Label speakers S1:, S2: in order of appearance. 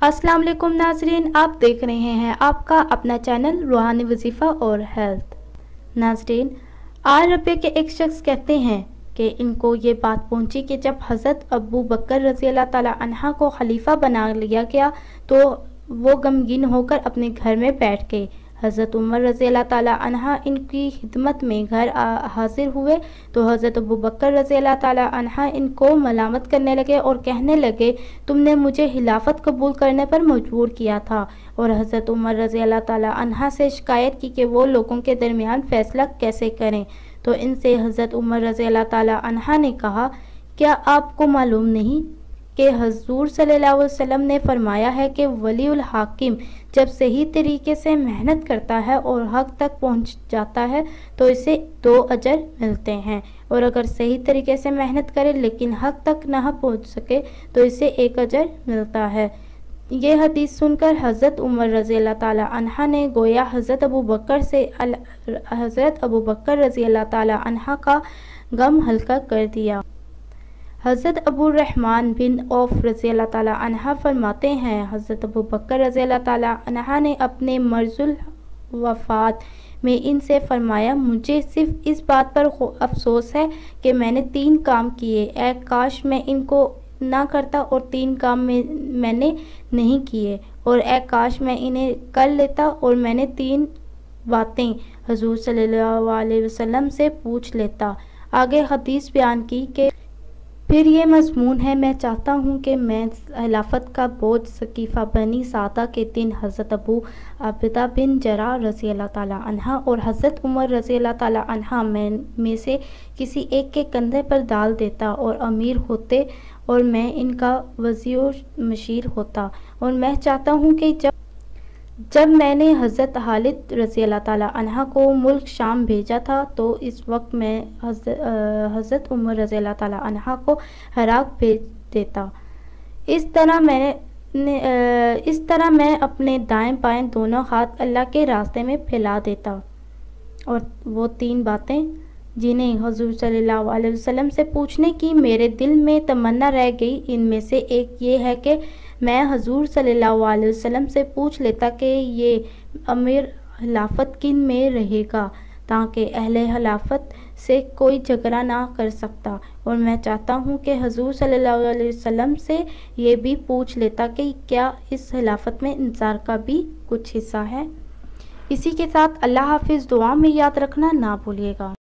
S1: السلام علیکم ناظرین، آپ دیکھ رہے ہیں آپ کا اپنا چینل روحانی وظیفہ اور ہیلتھ۔ ناظرین، آج ربیہ کے ایک شخص کہتے ہیں کہ ان کو یہ بات پہنچی کہ جب حضرت ابو بکر رضی اللہ تعالیٰ عنہ کو خلیفہ بنا لیا گیا تو وہ غمگین ہو کر اپنے گھر میں بیٹھ گئے۔ حضرت عمر رضی اللہ تعالیٰ عنہ ان کی خدمت میں گھر حاضر ہوئے تو حضرت ابو بکر رضی اللہ تعالیٰ عنہ ان کو ملامت کرنے لگے اور کہنے لگے، تم نے مجھے خلافت قبول کرنے پر مجبور کیا تھا، اور حضرت عمر رضی اللہ تعالیٰ عنہ سے شکایت کی کہ وہ لوگوں کے درمیان فیصلہ کیسے کریں۔ تو ان سے حضرت عمر رضی اللہ تعالیٰ عنہ نے کہا، کیا آپ کو معلوم نہیں کہ حضور صلی اللہ علیہ وسلم نے فرمایا ہے کہ ولی الحاکم جب صحیح طریقے سے محنت کرتا ہے اور حق تک پہنچ جاتا ہے تو اسے 2 اجر ملتے ہیں، اور اگر صحیح طریقے سے محنت کرے لیکن حق تک نہ پہنچ سکے تو اسے 1 اجر ملتا ہے۔ یہ حدیث سن کر حضرت عمر رضی اللہ تعالیٰ عنہ نے گویا حضرت ابو بکر رضی اللہ تعالیٰ عنہ کا غم ہلکا کر دیا۔ حضرت ابو الرحمن بن عوف رضی اللہ تعالیٰ عنہ فرماتے ہیں، حضرت ابو بکر رضی اللہ تعالیٰ عنہ نے اپنے مرض الوفات میں ان سے فرمایا، مجھے صرف اس بات پر افسوس ہے کہ میں نے 3 کام کیے، اے کاش میں ان کو نہ کرتا، اور 3 کام میں نے نہیں کیے، اور اے کاش میں انہیں کر لیتا اور میں نے 3 باتیں حضور صلی اللہ علیہ وسلم سے پوچھ لیتا۔ آگے حدیث بیان کی کہ پھر یہ مضمون ہے، میں چاہتا ہوں کہ میں خلافت کا بوجھ ثقیفہ بنی سعدہ کے دن حضرت ابو عبیدہ بن جراح رضی اللہ تعالیٰ عنہ اور حضرت عمر رضی اللہ تعالیٰ عنہ میں سے کسی ایک کے کندھے پر ڈال دیتا اور امیر ہوتے اور میں ان کا وزیر و مشیر ہوتا، اور میں چاہتا ہوں کہ جب میں نے حضرت خالد رضی اللہ تعالیٰ عنہ کو ملک شام بھیجا تھا تو اس وقت میں حضرت عمر رضی اللہ تعالیٰ عنہ کو عراق بھیج دیتا۔ اس طرح میں اپنے دائیں بائیں دونوں ہاتھ اللہ کے راستے میں پھیلا دیتا، اور وہ 3 باتیں جنہیں حضور صلی اللہ علیہ وسلم سے پوچھنے کی میرے دل میں تمنا رہ گئی، ان میں سے ایک یہ ہے کہ میں حضور صلی اللہ علیہ وسلم سے پوچھ لیتا کہ یہ امیر خلافت کن میں رہے گا تاکہ اہل خلافت سے کوئی جھگڑا نہ کر سکتا، اور میں چاہتا ہوں کہ حضور صلی اللہ علیہ وسلم سے یہ بھی پوچھ لیتا کہ کیا اس خلافت میں انصار کا بھی کچھ حصہ ہے۔ اسی کے ساتھ اللہ حافظ، دعا میں یاد رکھنا نہ بھولیے گا۔